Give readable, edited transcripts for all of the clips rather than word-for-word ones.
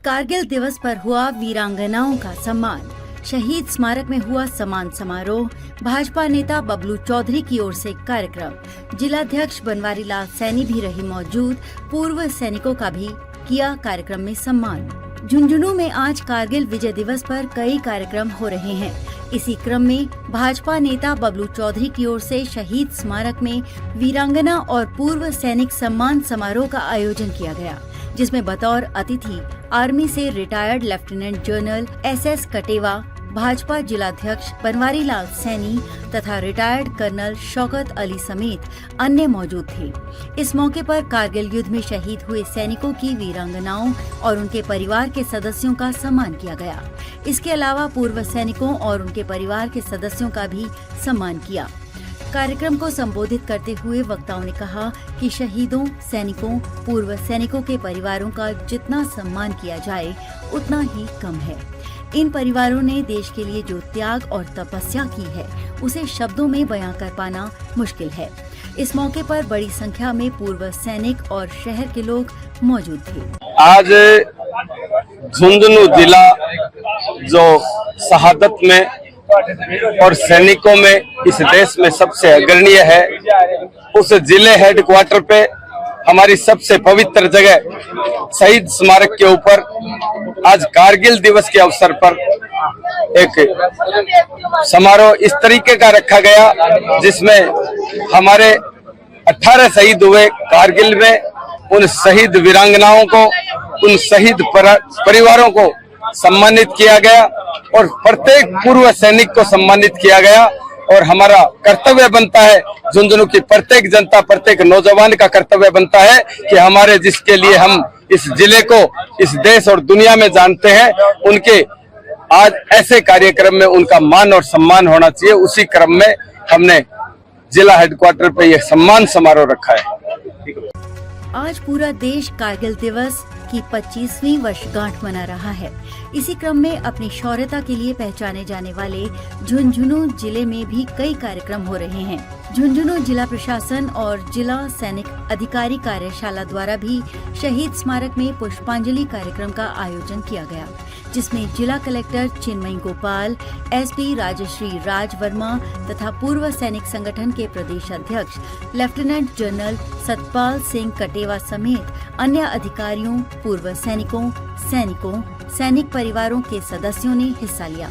कारगिल दिवस पर हुआ वीरांगनाओं का सम्मान। शहीद स्मारक में हुआ सम्मान समारोह। भाजपा नेता बबलू चौधरी की ओर से कार्यक्रम। जिलाध्यक्ष बनवारी लाल सैनी भी रही मौजूद। पूर्व सैनिकों का भी किया कार्यक्रम में सम्मान। झुंझुनू में आज कारगिल विजय दिवस पर कई कार्यक्रम हो रहे हैं। इसी क्रम में भाजपा नेता बबलू चौधरी की ओर से शहीद स्मारक में वीरांगना और पूर्व सैनिक सम्मान समारोह का आयोजन किया गया, जिसमें बतौर अतिथि आर्मी से retired lieutenant general SS Katewa, Bhajpa जिलाध्यक्ष बनवारी लाल सैनी तथा रिटायर्ड कर्नल शौकत अली समेत अन्य मौजूद थे। इस मौके पर कारगिल युद्ध में शहीद हुए सैनिकों की वीरांगनाओं और उनके परिवार के सदस्यों का सम्मान किया गया। इसके अलावा पूर्व सैनिकों और उनके परिवार के सदस्यों का भी सम्मान किया। कार्यक्रम को संबोधित करते हुए वक्ताओं ने कहा कि शहीदों, सैनिकों, पूर्व सैनिकों के परिवारों का जितना सम्मान किया जाए उतना ही कम है। इन परिवारों ने देश के लिए जो त्याग और तपस्या की है उसे शब्दों में बयां कर पाना मुश्किल है। इस मौके पर बड़ी संख्या में पूर्व सैनिक और शहर के लोग मौजूद थे। आज झुंझुनू जिला जो शहादत में और सैनिकों में इस देश में सबसे अग्रणीय है, उस जिले हेडक्वार्टर पे हमारी सबसे पवित्र जगह शहीद स्मारक के ऊपर आज कारगिल दिवस के अवसर पर एक समारोह इस तरीके का रखा गया जिसमें हमारे 18 शहीद हुए कारगिल में। उन शहीद वीरांगनाओं को, उन शहीद परिवारों को सम्मानित किया गया और प्रत्येक पूर्व सैनिक को सम्मानित किया गया। और हमारा कर्तव्य बनता है, झुंझुनू की प्रत्येक जनता, प्रत्येक नौजवान का कर्तव्य बनता है कि हमारे जिसके लिए हम इस जिले को इस देश और दुनिया में जानते हैं, उनके आज ऐसे कार्यक्रम में उनका मान और सम्मान होना चाहिए। उसी क्रम में हमने जिला हेडक्वार्टर पे यह सम्मान समारोह रखा है। आज पूरा देश कारगिल दिवस की 25वीं वर्षगांठ मना रहा है। इसी क्रम में अपनी शौर्यता के लिए पहचाने जाने वाले झुंझुनू जिले में भी कई कार्यक्रम हो रहे हैं। झुंझुनू जिला प्रशासन और जिला सैनिक अधिकारी कार्यशाला द्वारा भी शहीद स्मारक में पुष्पांजलि कार्यक्रम का आयोजन किया गया, जिसमें जिला कलेक्टर चिन्मयी गोपाल, SP राजश्री राज वर्मा तथा पूर्व सैनिक संगठन के प्रदेश अध्यक्ष लेफ्टिनेंट जनरल सतपाल सिंह कटेवा समेत अन्य अधिकारियों, पूर्व सैनिकों, सैनिक परिवारों के सदस्यों ने हिस्सा लिया।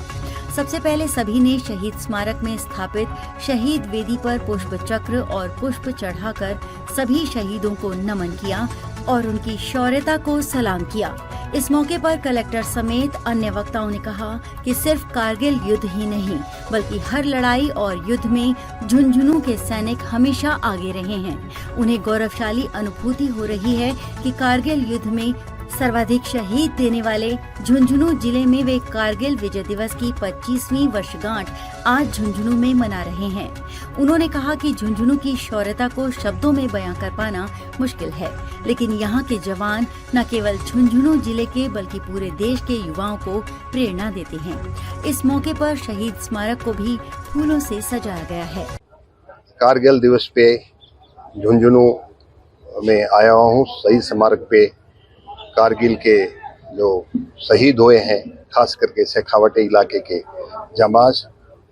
सबसे पहले सभी ने शहीद स्मारक में स्थापित शहीद वेदी पर पुष्प चक्र और पुष्प चढ़ाकर सभी शहीदों को नमन किया और उनकी शौर्यता को सलाम किया। इस मौके पर कलेक्टर समेत अन्य वक्ताओं ने कहा कि सिर्फ कारगिल युद्ध ही नहीं बल्कि हर लड़ाई और युद्ध में झुंझुनू के सैनिक हमेशा आगे रहे हैं। उन्हें गौरवशाली अनुभूति हो रही है कि कारगिल युद्ध में सर्वाधिक शहीद देने वाले झुंझुनू जिले में वे कारगिल विजय दिवस की 25वीं वर्षगांठ आज झुंझुनू में मना रहे हैं। उन्होंने कहा कि झुंझुनू की शौर्यता को शब्दों में बयां कर पाना मुश्किल है, लेकिन यहाँ के जवान न केवल झुंझुनू जिले के बल्कि पूरे देश के युवाओं को प्रेरणा देते हैं। इस मौके पर शहीद स्मारक को भी फूलों से सजाया गया है। कारगिल दिवस पे झुंझुनू में आया हूँ। शहीद स्मारक पे कारगिल के जो शहीद हुए हैं, खास करके शेखावटी इलाके के जांबाज,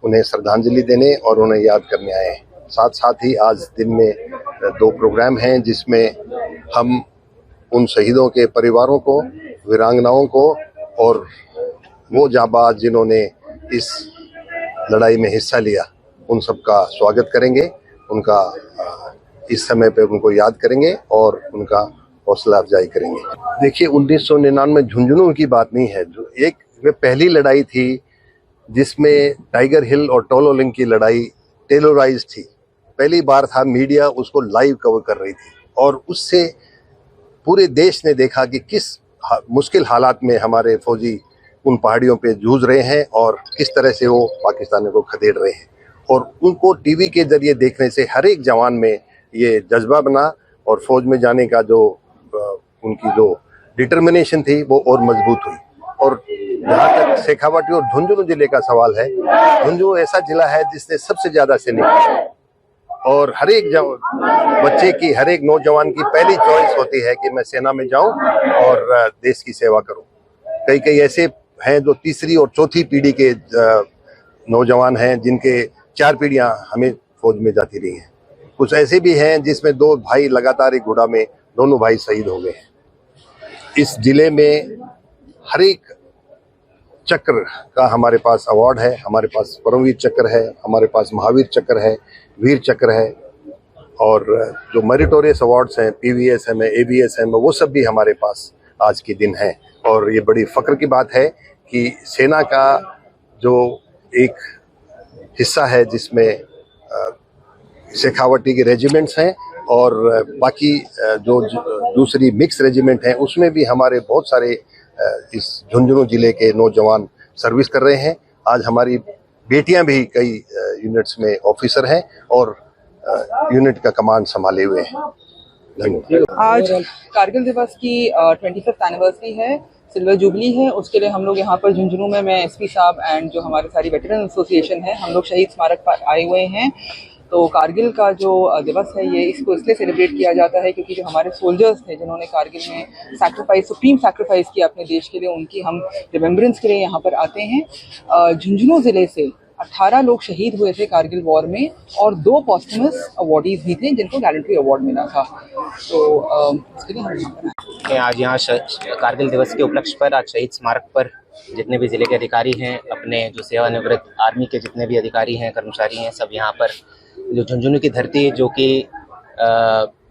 उन्हें श्रद्धांजलि देने और उन्हें याद करने आए हैं। साथ ही आज दिन में 2 प्रोग्राम हैं जिसमें हम उन शहीदों के परिवारों को, वीरांगनाओं को और वो जांबाज जिन्होंने इस लड़ाई में हिस्सा लिया, उन सबका स्वागत करेंगे। उनका इस समय पे उनको याद करेंगे और उनका हौसला अफजाई करेंगे। देखिए, 1999 झुंझुनू की बात नहीं है। एक वे पहली लड़ाई थी जिसमें टाइगर हिल और टोलोलिंग की लड़ाई टेलोराइज थी। पहली बार था मीडिया उसको लाइव कवर कर रही थी और उससे पूरे देश ने देखा कि किस मुश्किल हालात में हमारे फौजी उन पहाड़ियों पे जूझ रहे हैं और किस तरह से वो पाकिस्तानियों को खदेड़ रहे हैं। और उनको टीवी के जरिए देखने से हर एक जवान में ये जज्बा बना और फौज में जाने का जो उनकी जो डिटर्मिनेशन थी वो और मजबूत हुई। और जहाँ तक शेखावटी और झुंझुनू जिले का सवाल है, झुंझुनू ऐसा जिला है जिसने सबसे ज्यादा सैनिक और हर एक बच्चे की, हर एक नौजवान की पहली चॉइस होती है कि मैं सेना में जाऊं और देश की सेवा करूं। कई कई ऐसे हैं जो तीसरी और चौथी पीढ़ी के नौजवान हैं, जिनके 4 पीढ़ियां हमें फौज में जाती रही हैं। कुछ ऐसे भी हैं जिसमें 2 भाई लगातार एक घोड़ा में दोनों भाई शहीद हो गए हैं। इस जिले में हर एक चक्र का हमारे पास अवार्ड है, हमारे पास परमवीर चक्र है, हमारे पास महावीर चक्र है, वीर चक्र है, और जो मेरिटोरियस अवार्ड्स हैं, PVSM है, ABSM है, वो सब भी हमारे पास आज के दिन हैं। और ये बड़ी फक्र की बात है कि सेना का जो एक हिस्सा है जिसमें शेखावटी के रेजिमेंट्स हैं और बाकी जो दूसरी मिक्स रेजिमेंट हैं, उसमें भी हमारे बहुत सारे इस झुंझुनू जिले के नौजवान सर्विस कर रहे हैं। आज हमारी बेटियां भी कई यूनिट्स में ऑफिसर हैं और यूनिट का कमांड संभाले हुए हैं। धन्यवाद। आज कारगिल दिवस की 25th एनिवर्सरी है, सिल्वर जुबली है। उसके लिए हम लोग यहाँ पर झुंझुनू में, मैं SP साहब एंड जो हमारे सारी वेटरन एसोसिएशन है, हम लोग शहीद स्मारक पर आए हुए हैं। तो कारगिल का जो दिवस है, ये इसको इसलिए सेलिब्रेट किया जाता है क्योंकि जो हमारे सोल्जर्स थे जिन्होंने कारगिल में सुप्रीम सैक्रिफाइस किया अपने देश के लिए, उनकी हम रिमेम्बरेंस के लिए यहाँ पर आते हैं। झुंझुनू ज़िले से 18 लोग शहीद हुए थे कारगिल वॉर में और 2 पॉस्टमस अवार्डीज भी थे जिनको गैलेंट्री अवार्ड मिला था। तो इसके लिए हम यहाँ पर आए। आज यहाँ कारगिल दिवस के उपलक्ष्य पर आज शहीद स्मारक पर जितने भी ज़िले के अधिकारी हैं, अपने जो सेवानिवृत्त आर्मी के जितने भी अधिकारी हैं, कर्मचारी हैं, सब यहाँ पर जो झुंझुनू की धरती, जो कि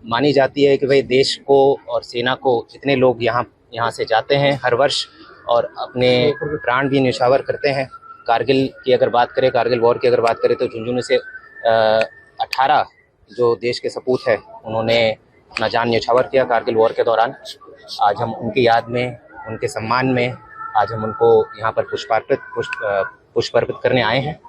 मानी जाती है कि भाई देश को और सेना को इतने लोग यहाँ से जाते हैं हर वर्ष और अपने प्राण भी न्यौछावर करते हैं। कारगिल की अगर बात करें, कारगिल वॉर की अगर बात करें, तो झुंझुनू से 18 जो देश के सपूत हैं, उन्होंने अपना जान न्यौछावर किया कारगिल वॉर के दौरान। आज हम उनकी याद में, उनके सम्मान में आज हम उनको यहाँ पर पुष्प अर्पित करने आए हैं।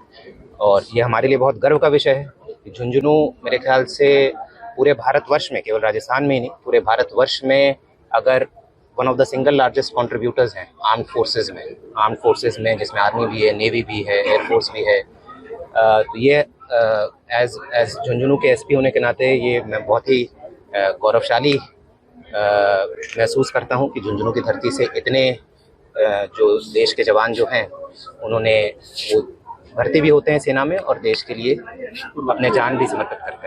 और ये हमारे लिए बहुत गर्व का विषय है। झुंझुनू मेरे ख्याल से पूरे भारतवर्ष में, केवल राजस्थान में ही नहीं, पूरे भारतवर्ष में अगर one of the single largest contributors हैं आर्म्ड फोर्सेस में जिसमें आर्मी भी है, नेवी भी है, एयरफोर्स भी है। तो ये एज झुंझुनू के SP होने के नाते ये मैं बहुत ही गौरवशाली महसूस करता हूँ कि झुंझुनू की धरती से इतने जो देश के जवान जो हैं, उन्होंने वो भर्ती भी होते हैं सेना में और देश के लिए अपने जान भी समर्पित करते हैं।